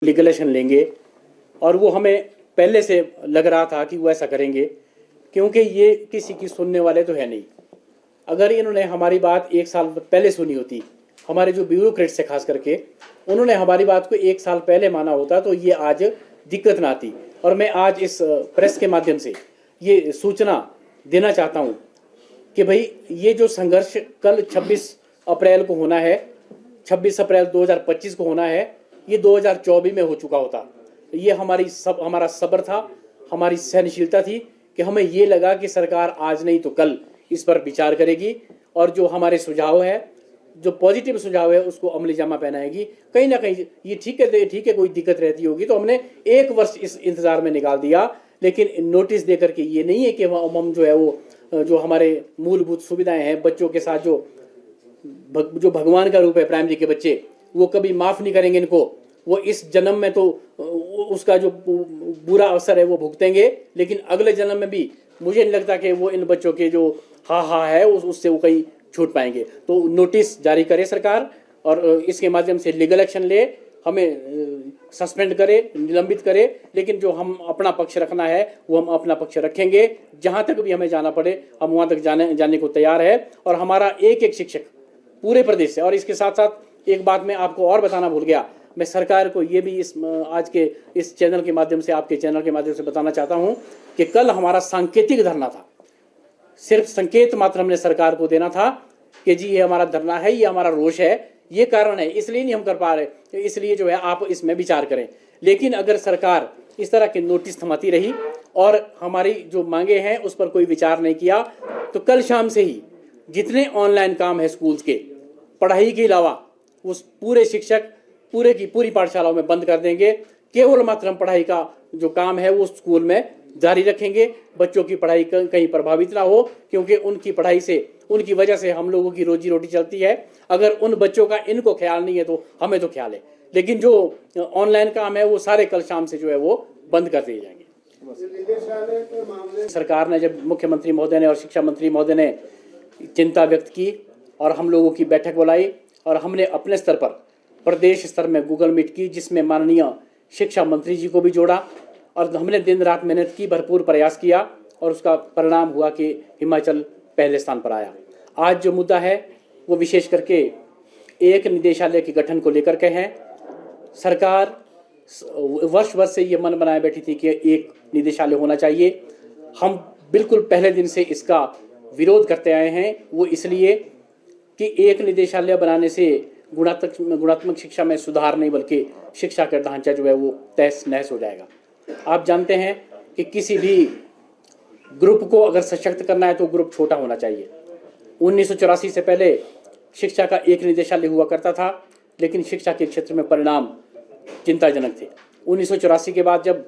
लीगलेशन लेंगे, और वो हमें पहले से लग रहा था कि वो ऐसा करेंगे, क्योंकि ये किसी की सुनने वाले तो है नहीं। अगर इन्होंने हमारी बात एक साल पहले सुनी होती, हमारे जो ब्यूरोक्रेट्स से खास करके, उन्होंने हमारी बात को एक साल पहले माना होता, तो ये आज दिक्कत ना आती। और मैं आज इस प्रेस के माध्यम से ये सूचना देना चाहता हूँ कि भाई ये जो संघर्ष कल 26 अप्रैल को होना है, 26 अप्रैल 2025 को होना है, ये 2024 में हो चुका होता। ये हमारा सब्र था, हमारी सहनशीलता थी कि हमें ये लगा कि सरकार आज नहीं तो कल इस पर विचार करेगी, और जो हमारे सुझाव है, जो पॉजिटिव सुझाव है, उसको अमली जामा पहनाएगी। कहीं ना कहीं ये ठीक है, कोई दिक्कत रहती होगी तो हमने 1 वर्ष इस इंतजार में निकाल दिया, लेकिन नोटिस दे करके ये नहीं है कि हम जो है वो जो हमारे मूलभूत सुविधाएं हैं, बच्चों के साथ जो भगवान का रूप है प्राइमरी के बच्चे, वो कभी माफ नहीं करेंगे इनको। वो इस जन्म में तो उसका जो बुरा असर है वो भुगतेंगे, लेकिन अगले जन्म में भी मुझे नहीं लगता कि वो इन बच्चों के जो हा है उससे वो कहीं छूट पाएंगे। तो नोटिस जारी करे सरकार, और इसके माध्यम से लीगल एक्शन ले, हमें सस्पेंड करे, निलंबित करे, लेकिन जो हम अपना पक्ष रखना है वो हम अपना पक्ष रखेंगे। जहां तक भी हमें जाना पड़े हम वहां तक जाने को तैयार है। और हमारा एक शिक्षक पूरे प्रदेश से, और इसके साथ साथ एक बात मैं आपको और बताना भूल गया, मैं सरकार को ये भी आज के इस चैनल के माध्यम से, आपके चैनल के माध्यम से बताना चाहता हूं कि कल हमारा सांकेतिक धरना था। सिर्फ संकेत मात्र हमने सरकार को देना था कि जी ये हमारा धरना है, ये हमारा रोष है, ये कारण है, इसलिए नहीं हम कर पा रहे, तो इसलिए जो है आप इसमें विचार करें। लेकिन अगर सरकार इस तरह के नोटिस थमाती रही और हमारी जो मांगे हैं उस पर कोई विचार नहीं किया, तो कल शाम से ही जितने ऑनलाइन काम है स्कूल्स के, पढ़ाई के अलावा, उस पूरे शिक्षक पूरे की पूरी पाठशालाओं में बंद कर देंगे। केवल मात्र हम पढ़ाई का जो काम है वो स्कूल में जारी रखेंगे। बच्चों की पढ़ाई कहीं प्रभावित ना हो, क्योंकि उनकी पढ़ाई से, उनकी वजह से हम लोगों की रोजी रोटी चलती है। अगर उन बच्चों का इनको ख्याल नहीं है तो हमें तो ख्याल है, लेकिन जो ऑनलाइन काम है वो सारे कल शाम से जो है वो बंद कर दिए जाएंगे। सरकार ने, जब मुख्यमंत्री महोदय ने और शिक्षा मंत्री महोदय ने चिंता व्यक्त की और हम लोगों की बैठक बुलाई, और हमने अपने स्तर पर प्रदेश स्तर में गूगल मीट की, जिसमें माननीय शिक्षा मंत्री जी को भी जोड़ा, और हमने दिन रात मेहनत की, भरपूर प्रयास किया, और उसका परिणाम हुआ कि हिमाचल पहले स्थान पर आया। आज जो मुद्दा है वो विशेष करके एक निदेशालय के गठन को लेकर के है। सरकार वर्ष से ये मन बनाए बैठी थी कि एक निदेशालय होना चाहिए। हम बिल्कुल पहले दिन से इसका विरोध करते आए हैं, वो इसलिए कि एक निदेशालय बनाने से गुणात्मक शिक्षा में सुधार नहीं, बल्कि शिक्षा का ढांचा जो है वो तहस नहस हो जाएगा। आप जानते हैं कि किसी भी ग्रुप को अगर सशक्त करना है तो ग्रुप छोटा होना चाहिए। 1984 से पहले शिक्षा का एक निदेशालय हुआ करता था, लेकिन शिक्षा के क्षेत्र में परिणाम चिंताजनक थे। 1984 के बाद जब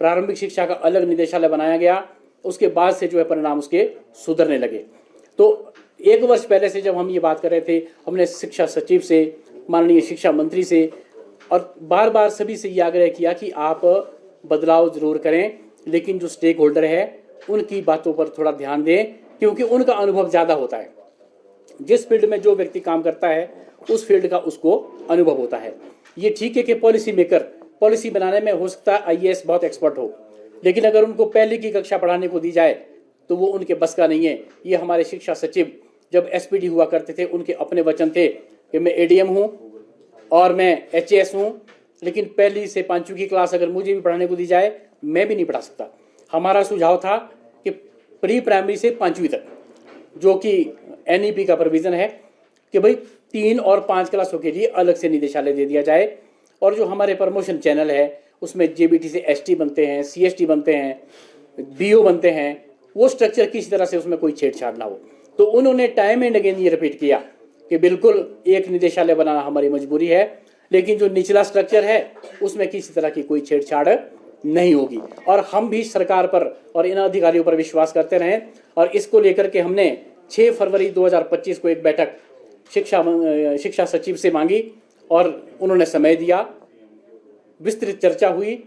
प्रारंभिक शिक्षा का अलग निदेशालय बनाया गया, उसके बाद से जो है परिणाम उसके सुधरने लगे। तो 1 वर्ष पहले से जब हम ये बात कर रहे थे, हमने शिक्षा सचिव से, माननीय शिक्षा मंत्री से और बार बार सभी से ये आग्रह किया कि आप बदलाव जरूर करें, लेकिन जो स्टेक होल्डर है उनकी बातों पर थोड़ा ध्यान दें, क्योंकि उनका अनुभव ज़्यादा होता है। जिस फील्ड में जो व्यक्ति काम करता है उस फील्ड का उसको अनुभव होता है। ये ठीक है कि पॉलिसी मेकर पॉलिसी बनाने में हो सकता है IAS बहुत एक्सपर्ट हो, लेकिन अगर उनको पहले की कक्षा पढ़ाने को दी जाए तो वो उनके बस का नहीं है। ये हमारे शिक्षा सचिव जब SPD हुआ करते थे, उनके अपने वचन थे कि मैं ADM हूँ और मैं HAS हूँ, लेकिन पहली से 5वीं की क्लास अगर मुझे भी पढ़ाने को दी जाए मैं भी नहीं पढ़ा सकता। हमारा सुझाव था कि प्री प्राइमरी से 5वीं तक, जो कि NEP का प्रोविज़न है, कि भाई 3 और 5 क्लासों के लिए अलग से निदेशालय दे दिया जाए, और जो हमारे प्रमोशन चैनल है उसमें JBT से ST बनते हैं, CST बनते हैं, BO बनते हैं, वो स्ट्रक्चर किसी तरह से उसमें कोई छेड़छाड़ ना हो। तो उन्होंने टाइम एंड अगेन ये रिपीट किया कि बिल्कुल एक निदेशालय बनाना हमारी मजबूरी है, लेकिन जो निचला स्ट्रक्चर है उसमें किसी तरह की कोई छेड़छाड़ नहीं होगी। और हम भी सरकार पर और इन अधिकारियों पर विश्वास करते रहें, और इसको लेकर के हमने 6 फरवरी 2025 को एक बैठक शिक्षा सचिव से मांगी, और उन्होंने समय दिया, विस्तृत चर्चा हुई,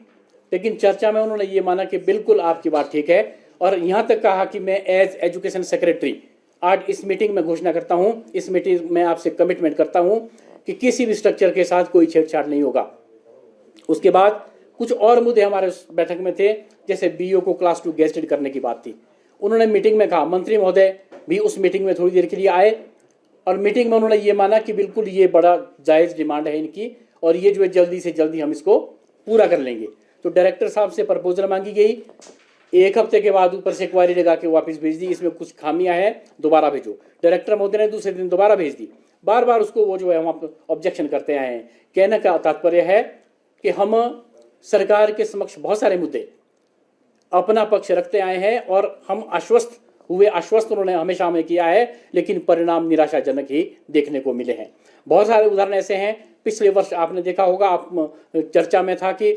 लेकिन चर्चा में उन्होंने ये माना कि बिल्कुल आपकी बात ठीक है, और यहाँ तक कहा कि मैं एज एजुकेशन सेक्रेटरी आज इस मीटिंग में घोषणा करता हूँ, इस मीटिंग में आपसे कमिटमेंट करता हूँ कि किसी भी स्ट्रक्चर के साथ कोई छेड़छाड़ नहीं होगा। उसके बाद कुछ और मुद्दे हमारे उस बैठक में थे, जैसे बीईओ को क्लास 2 गेजेटेड करने की बात थी। उन्होंने मीटिंग में कहा, मंत्री महोदय भी उस मीटिंग में थोड़ी देर के लिए आए और मीटिंग में उन्होंने ये माना कि बिल्कुल ये बड़ा जायज़ डिमांड है इनकी और ये जो है जल्दी से जल्दी हम इसको पूरा कर लेंगे। तो डायरेक्टर साहब से प्रपोजल मांगी गई, 1 हफ्ते के बाद ऊपर से क्वारी लगा के वापस भेज दी, इसमें कुछ खामियां हैं, दोबारा भेजो। डायरेक्टर महोदय ने दूसरे दिन दोबारा भेज दी। बार बार उसको वो जो है हम ऑब्जेक्शन करते आए हैं। कहने का तात्पर्य है कि हम सरकार के समक्ष बहुत सारे मुद्दे अपना पक्ष रखते आए हैं और हम आश्वस्त उन्होंने हमेशा हमें किया है, लेकिन परिणाम निराशाजनक ही देखने को मिले हैं। बहुत सारे उदाहरण ऐसे हैं। पिछले वर्ष आपने देखा होगा, आप चर्चा में था कि